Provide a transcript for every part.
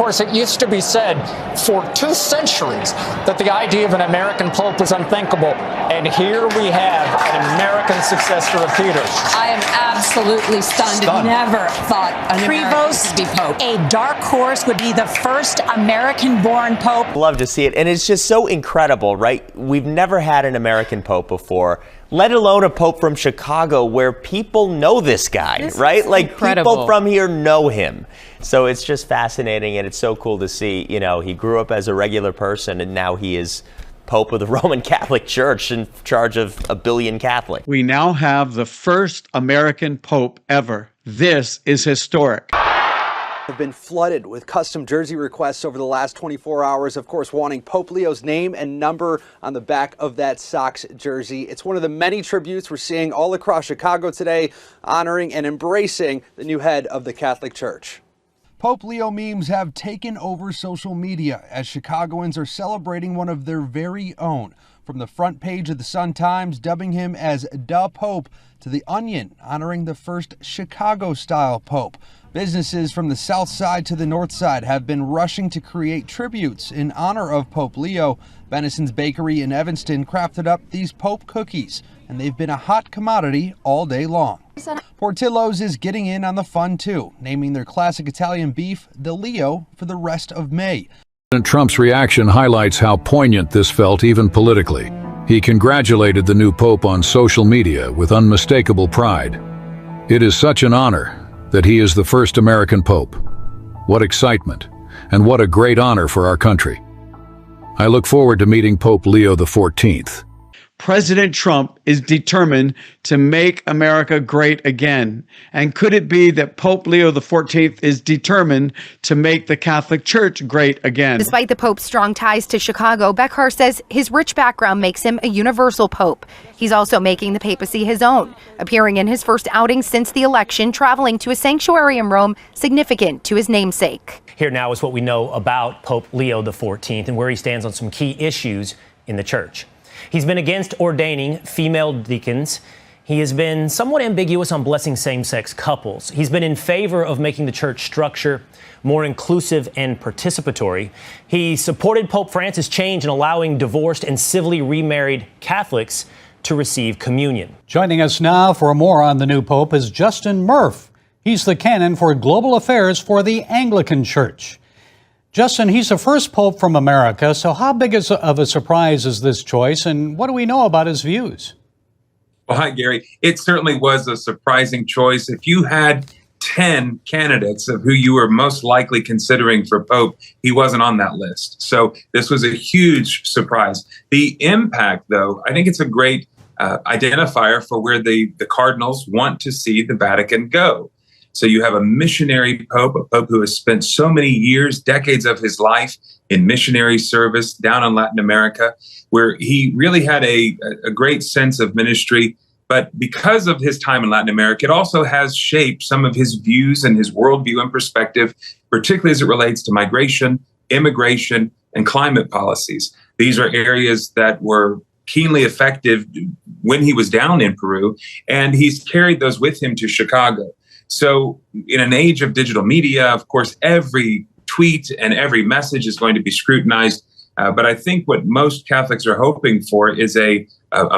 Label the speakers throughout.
Speaker 1: Of course, it used to be said for 2 centuries that the idea of an American pope was unthinkable. And here we have an American successor of Peter.
Speaker 2: I am absolutely stunned. Never thought an American could be pope.
Speaker 3: A dark horse would be the first American-born pope.
Speaker 4: Love to see it. And it's just so incredible, right? We've never had an American pope before, let alone a pope from Chicago where people know this guy, right? Like
Speaker 2: incredible.
Speaker 4: People from here know him. So it's just fascinating, and it's so cool to see, you know, he grew up as a regular person and now he is Pope of the Roman Catholic Church in charge of 1 billion Catholics.
Speaker 5: We now have the first American Pope ever. This is historic.
Speaker 6: Have been flooded with custom jersey requests over the last 24 hours, of course, wanting Pope Leo's name and number on the back of that Sox jersey. It's one of the many tributes we're seeing all across Chicago today, honoring and embracing the new head of the Catholic Church.
Speaker 7: Pope Leo memes have taken over social media as Chicagoans are celebrating one of their very own. From the front page of the Sun-Times dubbing him as Da Pope to The Onion honoring the first Chicago-style Pope. Businesses from the south side to the north side have been rushing to create tributes in honor of Pope Leo. Benison's Bakery in Evanston crafted up these Pope cookies, and they've been a hot commodity all day long. Portillo's is getting in on the fun too, naming their classic Italian beef the Leo for the rest of May.
Speaker 8: President Trump's reaction highlights how poignant this felt even politically. He congratulated the new pope on social media with unmistakable pride. It is such an honor that he is the first American pope. What excitement, and what a great honor for our country. I look forward to meeting Pope Leo XIV.
Speaker 5: President Trump is determined to make America great again. And could it be that Pope Leo XIV is determined to make the Catholic Church great again?
Speaker 9: Despite the Pope's strong ties to Chicago, Beckhar says his rich background makes him a universal pope. He's also making the papacy his own, appearing in his first outing since the election, traveling to a sanctuary in Rome significant to his namesake.
Speaker 10: Here now is what we know about Pope Leo XIV and where he stands on some key issues in the church. He's been against ordaining female deacons. He has been somewhat ambiguous on blessing same-sex couples. He's been in favor of making the church structure more inclusive and participatory. He supported Pope Francis' change in allowing divorced and civilly remarried Catholics to receive communion.
Speaker 11: Joining us now for more on the new pope is Justin Murph. He's the canon for global affairs for the Anglican Church. Justin, he's the first pope from America, so how big of a surprise is this choice, and what do we know about his views?
Speaker 12: Well, hi, Gary. It certainly was a surprising choice. If you had 10 candidates of who you were most likely considering for pope, he wasn't on that list. So this was a huge surprise. The impact, though, I think it's a great identifier for where the cardinals want to see the Vatican go. So you have a missionary pope, a pope who has spent so many years, decades of his life in missionary service down in Latin America, where he really had a great sense of ministry. But because of his time in Latin America, it also has shaped some of his views and his worldview and perspective, particularly as it relates to migration, immigration, and climate policies. These are areas that were keenly effective when he was down in Peru, and he's carried those with him to Chicago. So in an age of digital media, of course, every tweet and every message is going to be scrutinized. But I think what most Catholics are hoping for is a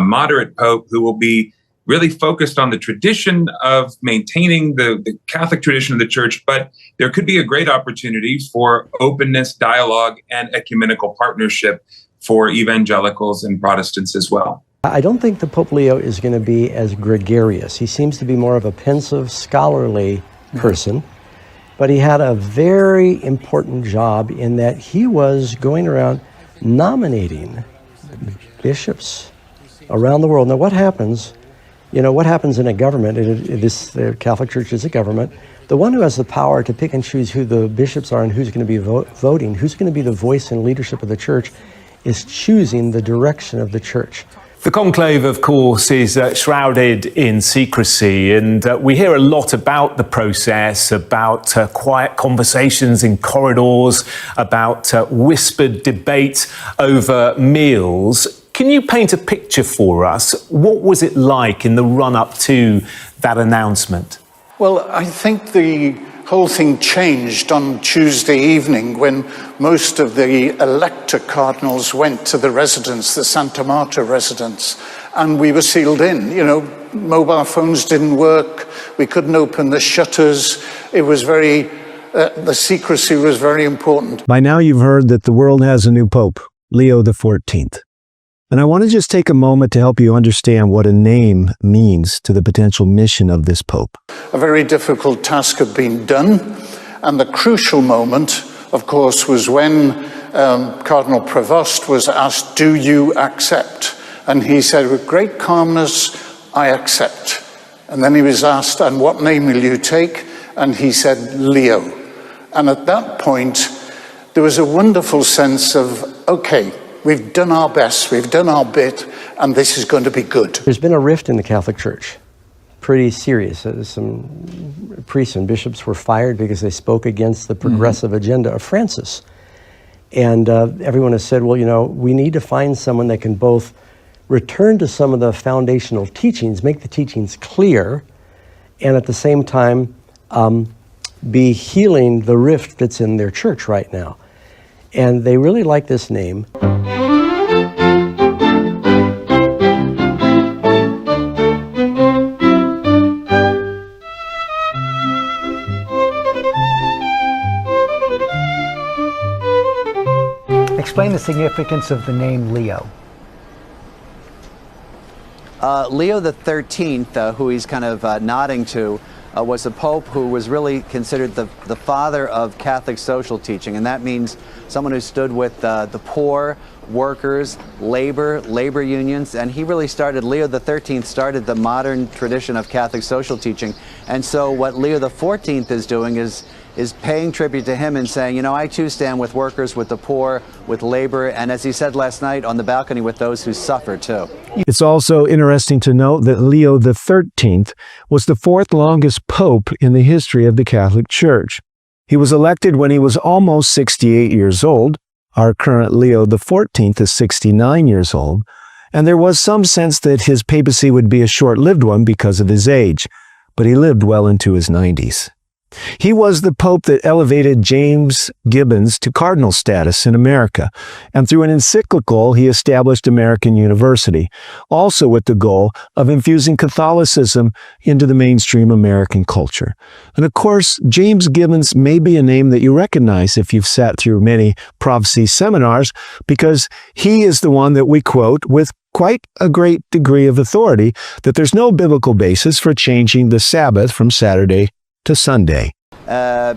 Speaker 12: moderate pope who will be really focused on the tradition of maintaining the Catholic tradition of the church. But there could be a great opportunity for openness, dialogue, and ecumenical partnership for evangelicals and Protestants as well.
Speaker 13: I don't think the Pope Leo is going to be as gregarious. He seems to be more of a pensive, scholarly person, but he had a very important job in that he was going around nominating bishops around the world. Now, what happens, what happens in a government, the Catholic Church is a government, the one who has the power to pick and choose who the bishops are and who's going to be voting, who's going to be the voice and leadership of the church, is choosing the direction of the church.
Speaker 14: The conclave, of course, is shrouded in secrecy, and we hear a lot about the process, about quiet conversations in corridors, about whispered debate over meals. Can you paint a picture for us? What was it like in the run-up to that announcement?
Speaker 15: Well, I think the whole thing changed on Tuesday evening when most of the elector cardinals went to the residence, the Santa Marta residence, and we were sealed in. You know, mobile phones didn't work, we couldn't open the shutters, it was very, the secrecy was very important.
Speaker 16: By now you've heard that the world has a new pope, Leo XIV. And I want to just take a moment to help you understand what a name means to the potential mission of this pope.
Speaker 15: A very difficult task had been done, and the crucial moment, of course, was when Cardinal Prevost was asked, "Do you accept?" And he said, with great calmness, "I accept." And then he was asked, "And what name will you take?" And he said, "Leo." And at that point, there was a wonderful sense of, okay, we've done our best, we've done our bit, and this is going to be good.
Speaker 13: There's been a rift in the Catholic Church, pretty serious. Some priests and bishops were fired because they spoke against the progressive agenda of Francis. And everyone has said, well, you know, we need to find someone that can both return to some of the foundational teachings, make the teachings clear, and at the same time be healing the rift that's in their church right now. And they really like this name.
Speaker 17: Explain the significance of the name Leo.
Speaker 18: Leo XIII, who he's kind of nodding to, was a pope who was really considered the father of Catholic social teaching, and that means someone who stood with the poor, workers, labor unions, and he really started, Leo XIII started the modern tradition of Catholic social teaching. And so what Leo XIV is doing is paying tribute to him and saying, you know, I too stand with workers, with the poor, with labor, and as he said last night on the balcony, with those who suffer too.
Speaker 16: It's also interesting to note that Leo XIII was the fourth longest pope in the history of the Catholic Church. He was elected when he was almost 68 years old. Our current Leo XIV is 69 years old, and there was some sense that his papacy would be a short-lived one because of his age, but he lived well into his 90s. He was the pope that elevated James Gibbons to cardinal status in America, and through an encyclical, he established American University, also with the goal of infusing Catholicism into the mainstream American culture. And of course, James Gibbons may be a name that you recognize if you've sat through many prophecy seminars, because he is the one that we quote with quite a great degree of authority that there's no biblical basis for changing the Sabbath from Saturday to Sunday.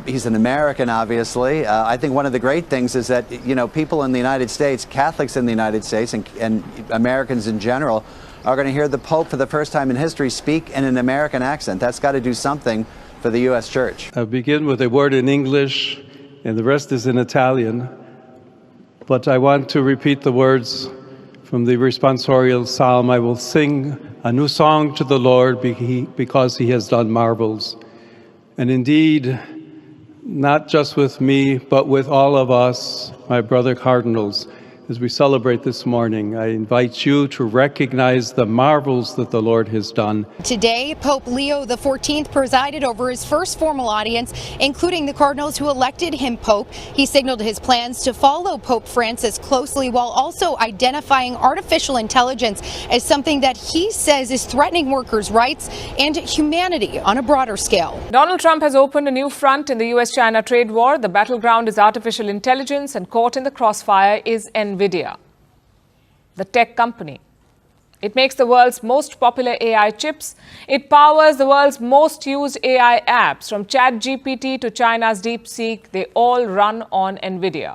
Speaker 18: He's an American, obviously. I think one of the great things is that, you know, people in the United States, Catholics in the United States, and Americans in general, are going to hear the Pope for the first time in history speak in an American accent. That's got to do something for the U.S. Church.
Speaker 19: I'll begin with a word in English, and the rest is in Italian. But I want to repeat the words from the responsorial psalm. I will sing a new song to the Lord because he has done marvels. And indeed, not just with me, but with all of us, my brother cardinals, as we celebrate this morning, I invite you to recognize the marvels that the Lord has done.
Speaker 9: Today, Pope Leo XIV presided over his first formal audience, including the cardinals who elected him Pope. He signaled his plans to follow Pope Francis closely while also identifying artificial intelligence as something that he says is threatening workers' rights and humanity on a broader scale.
Speaker 20: Donald Trump has opened a new front in the U.S.-China trade war. The battleground is artificial intelligence, and caught in the crossfire is NVIDIA, the tech company. It makes the world's most popular AI chips. It powers the world's most used AI apps, from ChatGPT to China's DeepSeek. They all run on NVIDIA.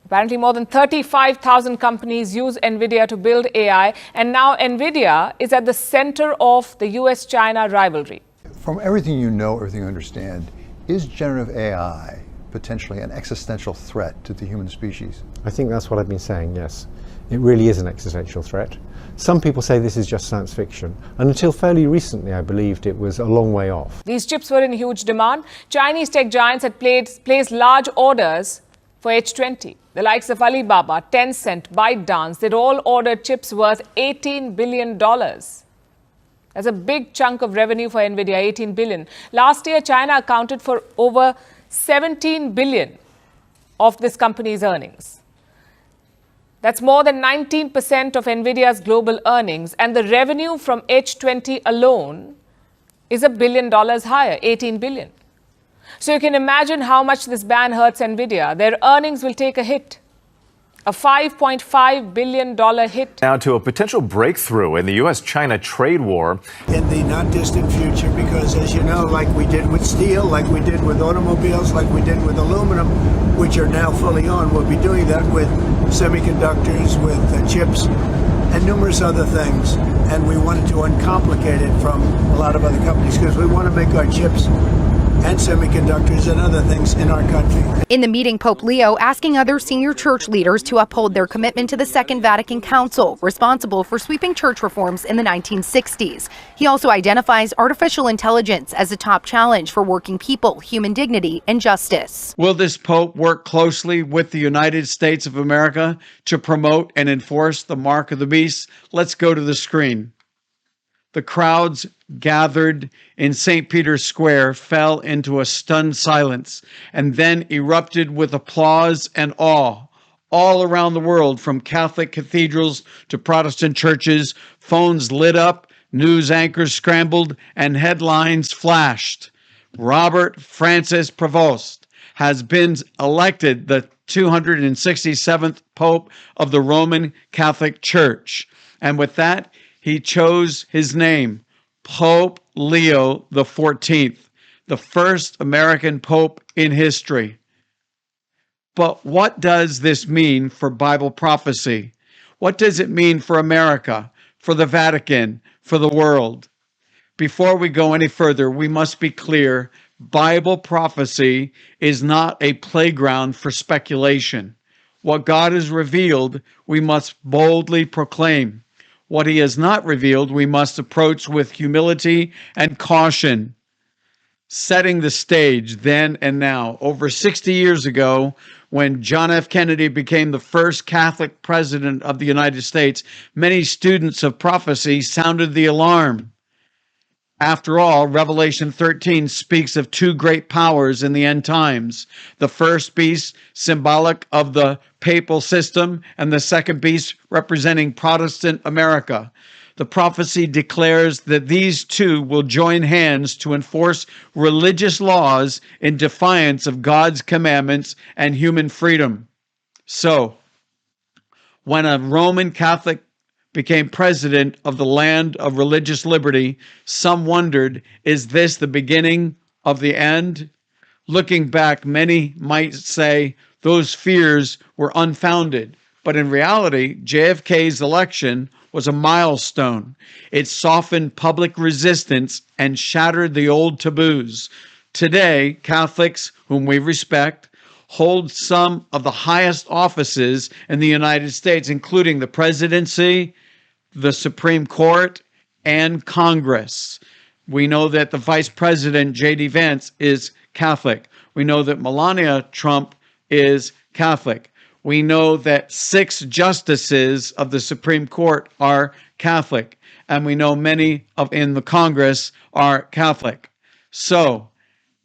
Speaker 20: Apparently, more than 35,000 companies use NVIDIA to build AI, and now NVIDIA is at the center of the US-China rivalry.
Speaker 21: From everything you know, everything you understand, is generative AI potentially an existential threat to the human species?
Speaker 22: I think that's what I've been saying, yes. It really is an existential threat. Some people say this is just science fiction, and until fairly recently I believed it was a long way off.
Speaker 20: These chips were in huge demand. Chinese tech giants had placed large orders for H20. The likes of Alibaba, Tencent, ByteDance, they'd all ordered chips worth $18 billion. That's a big chunk of revenue for NVIDIA, 18 billion. Last year, China accounted for over 17 billion of this company's earnings. That's more than 19% of NVIDIA's global earnings, and the revenue from H20 alone is $1 billion higher, 18 billion. So you can imagine how much this ban hurts NVIDIA. Their earnings will take a hit, a $5.5 billion hit.
Speaker 1: Now to a potential breakthrough in the U.S.-China trade war.
Speaker 3: In the not distant future, because as you know, like we did with steel, like we did with automobiles, like we did with aluminum, which are now fully on, we'll be doing that with semiconductors, with chips, and numerous other things. And we wanted to uncomplicate it from a lot of other companies because we want to make our chips and semiconductors and other things in our country.
Speaker 9: In the meeting, Pope Leo asking other senior church leaders to uphold their commitment to the Second Vatican Council, responsible for sweeping church reforms in the 1960s. He also identifies artificial intelligence as a top challenge for working people, human dignity, and justice.
Speaker 5: Will this Pope work closely with the United States of America to promote and enforce the mark of the beast? Let's go to the screen. The crowds gathered in St. Peter's Square fell into a stunned silence and then erupted with applause and awe. All around the world, from Catholic cathedrals to Protestant churches, phones lit up, news anchors scrambled, and headlines flashed. Robert Francis Prevost has been elected the 267th Pope of the Roman Catholic Church. And with that, he chose his name, Pope Leo XIV, the first American Pope in history. But what does this mean for Bible prophecy? What does it mean for America, for the Vatican, for the world? Before we go any further, we must be clear, Bible prophecy is not a playground for speculation. What God has revealed, we must boldly proclaim. What he has not revealed, we must approach with humility and caution. Setting the stage then and now. Over 60 years ago, when John F. Kennedy became the first Catholic president of the United States, many students of prophecy sounded the alarm. After all, Revelation 13 speaks of two great powers in the end times. The first beast, symbolic of the papal system, and the second beast representing Protestant America. The prophecy declares that these two will join hands to enforce religious laws in defiance of God's commandments and human freedom. So, when a Roman Catholic became president of the land of religious liberty, some wondered, is this the beginning of the end? Looking back, many might say those fears were unfounded. But in reality, JFK's election was a milestone. It softened public resistance and shattered the old taboos. Today, Catholics, whom we respect, hold some of the highest offices in the United States, including the presidency, the Supreme Court, and Congress. We know that the Vice President, J.D. Vance, is Catholic. We know that Melania Trump is Catholic. We know that 6 justices of the Supreme Court are Catholic. And we know many in the Congress are Catholic. So,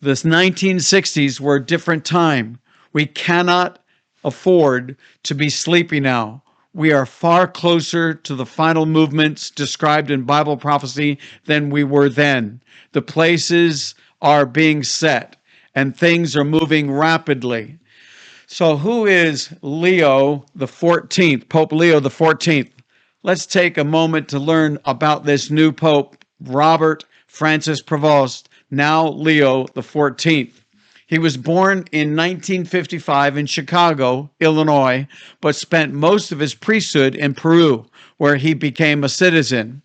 Speaker 5: the 1960s were a different time. We cannot afford to be sleepy now. We are far closer to the final movements described in Bible prophecy than we were then. The places are being set, and things are moving rapidly. So who is Leo the 14th, Pope Leo the 14th? Let's take a moment to learn about this new Pope, Robert Francis Prevost, now Leo the 14th. He was born in 1955 in Chicago, Illinois, but spent most of his priesthood in Peru, where he became a citizen.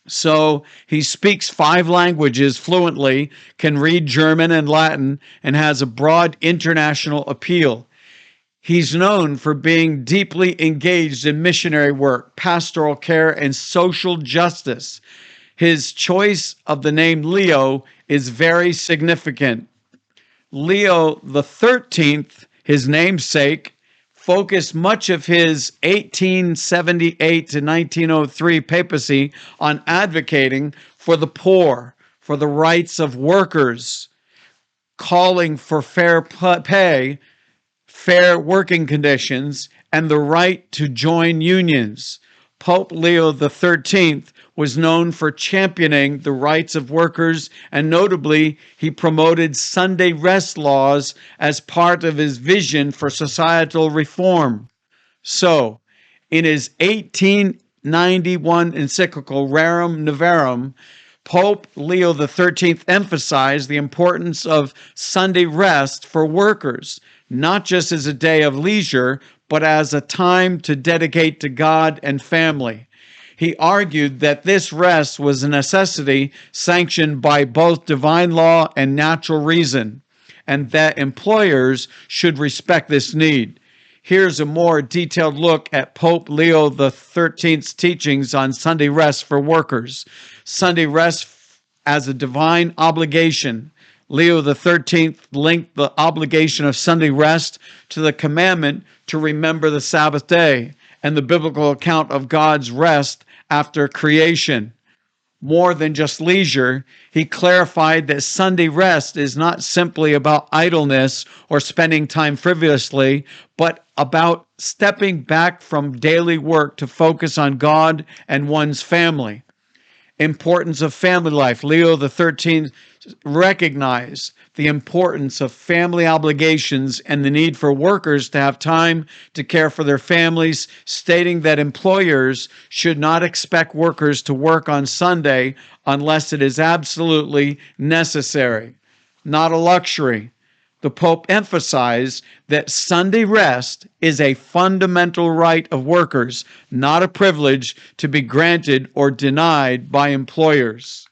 Speaker 5: So he speaks 5 languages fluently, can read German and Latin, and has a broad international appeal. He's known for being deeply engaged in missionary work, pastoral care, and social justice. His choice of the name Leo is very significant. Leo the 13th, his namesake, focused much of his 1878 to 1903 papacy on advocating for the poor, for the rights of workers, calling for fair pay, fair working conditions, and the right to join unions. Pope Leo XIII was known for championing the rights of workers, and notably, he promoted Sunday rest laws as part of his vision for societal reform. So, in his 1891 encyclical Rerum Novarum, Pope Leo XIII emphasized the importance of Sunday rest for workers, not just as a day of leisure, but as a time to dedicate to God and family. He argued that this rest was a necessity sanctioned by both divine law and natural reason, and that employers should respect this need. Here's a more detailed look at Pope Leo XIII's teachings on Sunday rest for workers. Sunday rest as a divine obligation. Leo XIII linked the obligation of Sunday rest to the commandment to remember the Sabbath day and the biblical account of God's rest after creation. More than just leisure, he clarified that Sunday rest is not simply about idleness or spending time frivolously, but about stepping back from daily work to focus on God and one's family. Importance of family life. Leo XIII recognized the importance of family obligations and the need for workers to have time to care for their families, stating that employers should not expect workers to work on Sunday unless it is absolutely necessary, not a luxury. The Pope emphasized that Sunday rest is a fundamental right of workers, not a privilege to be granted or denied by employers.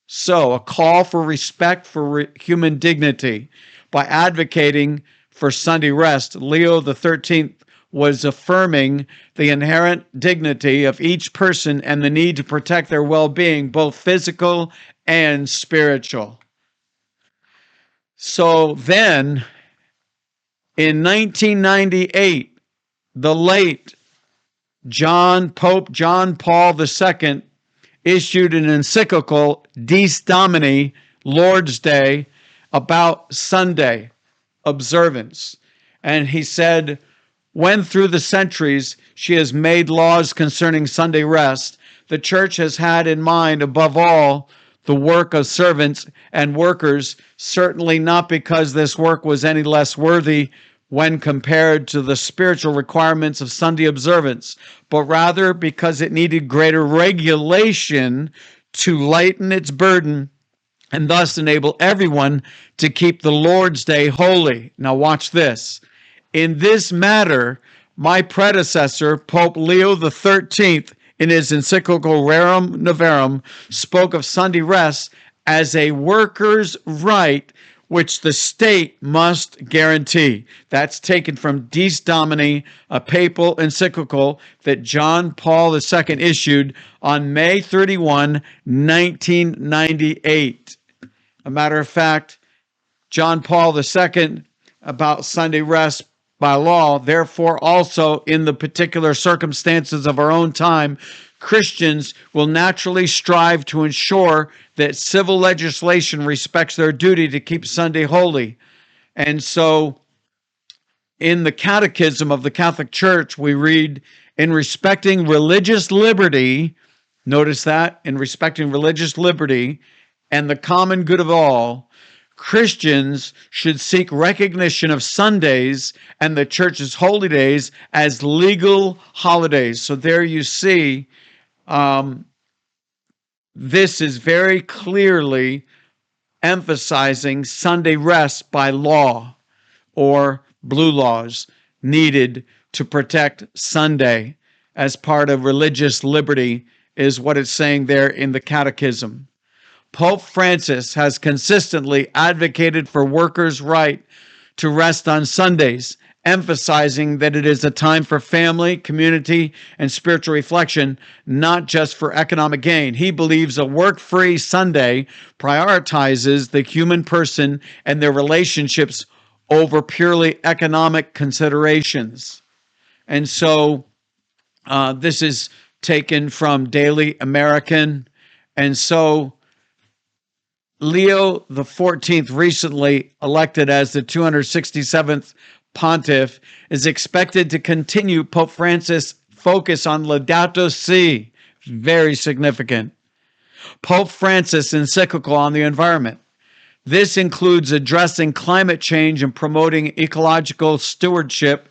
Speaker 5: So, a call for respect for human dignity. By advocating for Sunday rest, Leo XIII was affirming the inherent dignity of each person and the need to protect their well-being, both physical and spiritual. So then, in 1998, the late Pope John Paul II issued an encyclical, Dies Domini, Lord's Day, about Sunday observance. And he said, when through the centuries she has made laws concerning Sunday rest, the church has had in mind, above all, the work of servants and workers, certainly not because this work was any less worthy when compared to the spiritual requirements of Sunday observance, but rather because it needed greater regulation to lighten its burden and thus enable everyone to keep the Lord's Day holy. Now watch this. In this matter, my predecessor, Pope Leo XIII, in his encyclical Rerum Novarum, spoke of Sunday rest as a worker's right which the state must guarantee. That's taken from Dies Domini, a papal encyclical that John Paul II issued on May 31, 1998. A matter of fact, John Paul II, about Sunday rest by law, therefore also in the particular circumstances of our own time, Christians will naturally strive to ensure that civil legislation respects their duty to keep Sunday holy. And so in the Catechism of the Catholic Church, we read, in respecting religious liberty, notice that, in respecting religious liberty and the common good of all, Christians should seek recognition of Sundays and the church's holy days as legal holidays. So there you see, this is very clearly emphasizing Sunday rest by law or blue laws needed to protect Sunday as part of religious liberty is what it's saying there in the Catechism. Pope Francis has consistently advocated for workers' right to rest on Sundays, emphasizing that it is a time for family, community, and spiritual reflection, not just for economic gain. He believes a work-free Sunday prioritizes the human person and their relationships over purely economic considerations. And so this is taken from Daily American. And so Leo the 14th, recently elected as the 267th pontiff, is expected to continue Pope Francis' focus on Laudato Si. Very significant. Pope Francis' encyclical on the environment. This includes addressing climate change and promoting ecological stewardship.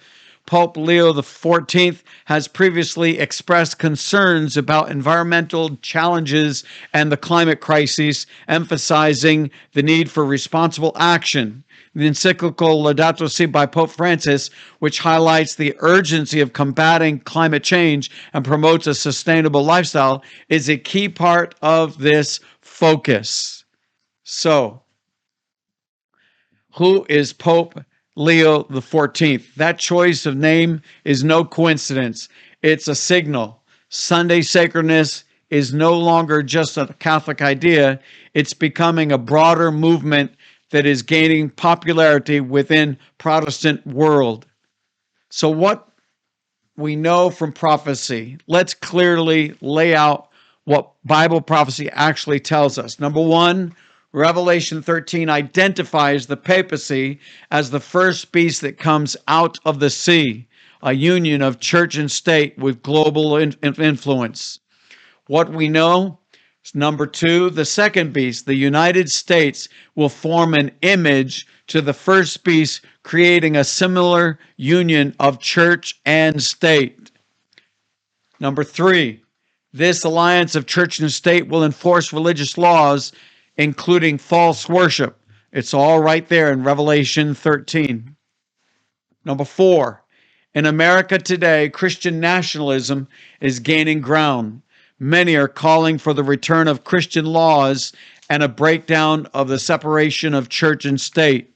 Speaker 5: Pope Leo XIV has previously expressed concerns about environmental challenges and the climate crisis, emphasizing the need for responsible action. The encyclical Laudato Si by Pope Francis, which highlights the urgency of combating climate change and promotes a sustainable lifestyle, is a key part of this focus. So, who is Pope Leo XIV? That choice of name is no coincidence. It's a signal. Sunday sacredness is no longer just a Catholic idea. It's becoming a broader movement that is gaining popularity within Protestant world. So what we know from prophecy, let's clearly lay out what Bible prophecy actually tells us. Number one, Revelation 13 identifies the papacy as the first beast that comes out of the sea, a union of church and state with global influence. What we know is number two, the second beast, the United States, will form an image to the first beast, creating a similar union of church and state. Number three, this alliance of church and state will enforce religious laws, including false worship. It's all right there in Revelation 13. Number four, in America today, Christian nationalism is gaining ground. Many are calling for the return of Christian laws and a breakdown of the separation of church and state.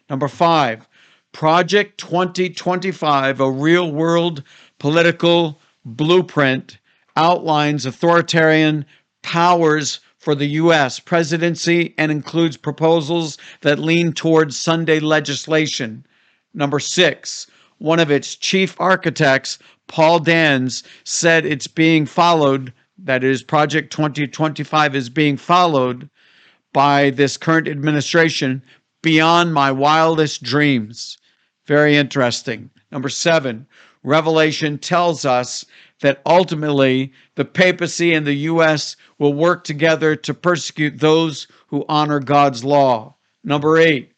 Speaker 5: Number five, Project 2025, a real-world political blueprint, outlines authoritarian powers for the U.S. presidency and includes proposals that lean towards Sunday legislation. Number six, one of its chief architects, Paul Dans, said it's being followed, that is, Project 2025 is being followed by this current administration beyond my wildest dreams. Very interesting. Number seven, Revelation tells us that ultimately the papacy and the U.S. will work together to persecute those who honor God's law. Number eight,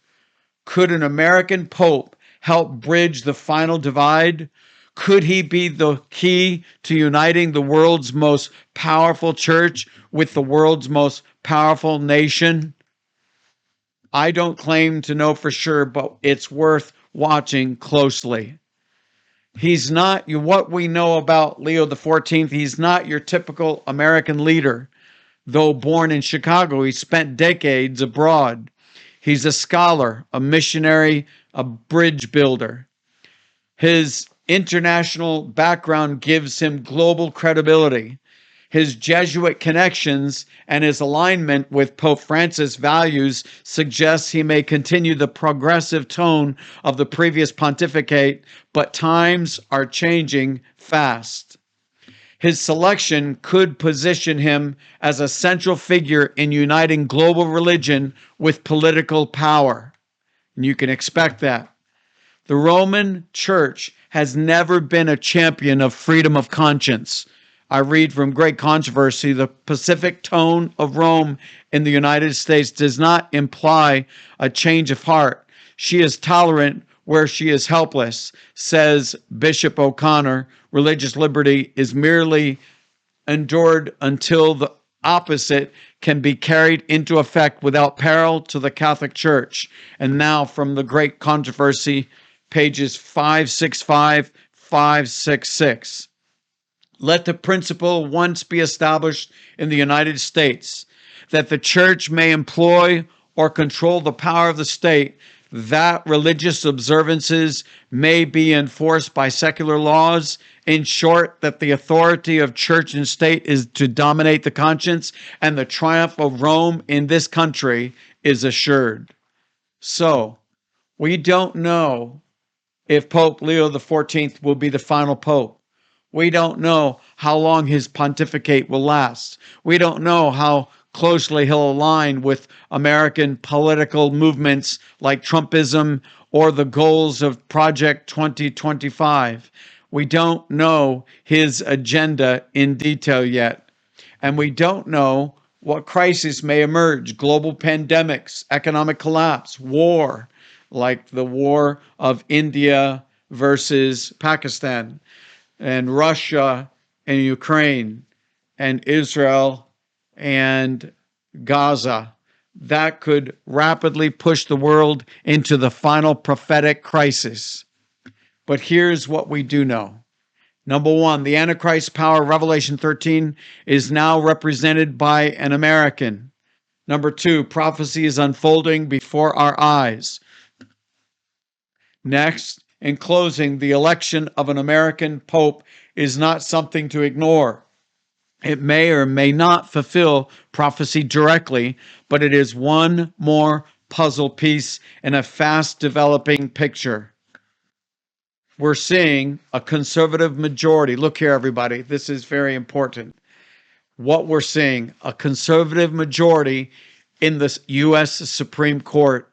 Speaker 5: could an American pope help bridge the final divide? Could he be the key to uniting the world's most powerful church with the world's most powerful nation? I don't claim to know for sure, but it's worth watching closely. He's not, what we know about Leo XIV, he's not your typical American leader. Though born in Chicago, he spent decades abroad. He's a scholar, a missionary, a bridge builder. His international background gives him global credibility. His Jesuit connections and his alignment with Pope Francis' values suggests he may continue the progressive tone of the previous pontificate, but times are changing fast. His selection could position him as a central figure in uniting global religion with political power. And you can expect that. The Roman Church has never been a champion of freedom of conscience. I read from Great Controversy, the pacific tone of Rome in the United States does not imply a change of heart. She is tolerant where she is helpless, says Bishop O'Connor. Religious liberty is merely endured until the opposite can be carried into effect without peril to the Catholic Church. And now from the Great Controversy, pages 565, 566. Let the principle once be established in the United States that the church may employ or control the power of the state, that religious observances may be enforced by secular laws. In short, that the authority of church and state is to dominate the conscience, and the triumph of Rome in this country is assured. So, we don't know if Pope Leo XIV will be the final pope. We don't know how long his pontificate will last. We don't know how closely he'll align with American political movements like Trumpism or the goals of Project 2025. We don't know his agenda in detail yet. And we don't know what crises may emerge: global pandemics, economic collapse, war, like the war of India versus Pakistan, and Russia and Ukraine, and Israel and Gaza. That could rapidly push the world into the final prophetic crisis. But here's what we do know. Number one, the Antichrist power, Revelation 13, is now represented by an American. Number two, prophecy is unfolding before our eyes. Next, in closing, the election of an American pope is not something to ignore. It may or may not fulfill prophecy directly, but it is one more puzzle piece in a fast developing picture. We're seeing a conservative majority. Look here, everybody. This is very important. What we're seeing, a conservative majority in the U.S. Supreme Court.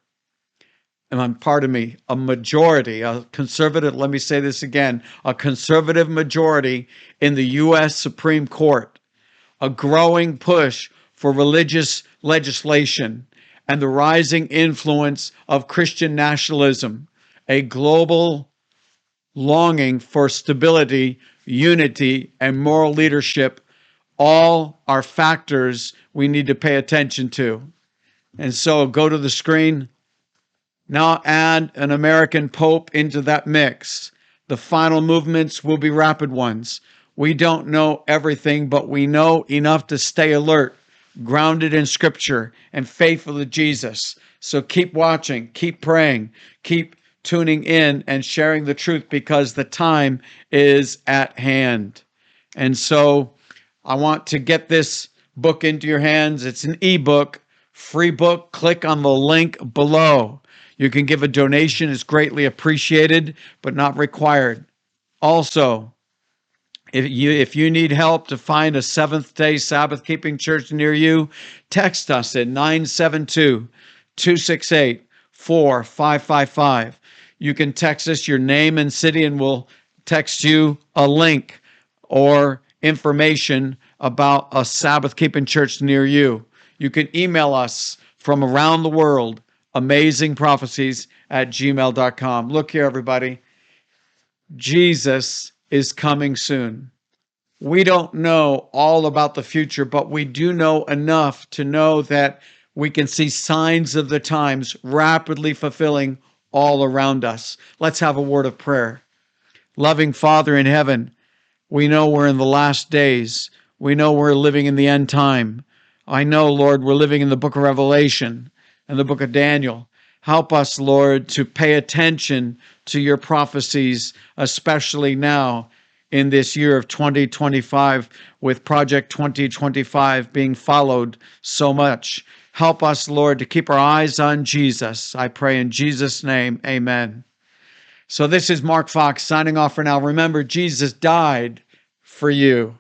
Speaker 5: And pardon me, a majority, a conservative, let me say this again, a conservative majority in the U.S. Supreme Court. A growing push for religious legislation and the rising influence of Christian nationalism, a global longing for stability, unity, and moral leadership, all are factors we need to pay attention to. And so go to the screen. Now add an American pope into that mix. The final movements will be rapid ones. We don't know everything, but we know enough to stay alert, grounded in Scripture, and faithful to Jesus. So keep watching, keep praying, keep tuning in and sharing the truth, because the time is at hand. And so I want to get this book into your hands. It's an ebook, free book. Click on the link below. You can give a donation. It's greatly appreciated, but not required. Also, if you need help to find a Seventh-day Sabbath-keeping church near you, text us at 972-268-4555. You can text us your name and city, and we'll text you a link or information about a Sabbath-keeping church near you. You can email us from around the world, amazingprophecies@gmail.com. Look here, everybody. Jesus is coming soon. We don't know all about the future, but we do know enough to know that we can see signs of the times rapidly fulfilling all around us. Let's have a word of prayer. Loving Father in heaven, we know we're in the last days. We know we're living in the end time. I know, Lord, we're living in the book of Revelation and the book of Daniel. Help us, Lord, to pay attention to your prophecies, especially now in this year of 2025, with Project 2025 being followed so much. Help us, Lord, to keep our eyes on Jesus. I pray in Jesus' name, amen. So this is Mark Fox signing off for now. Remember, Jesus died for you.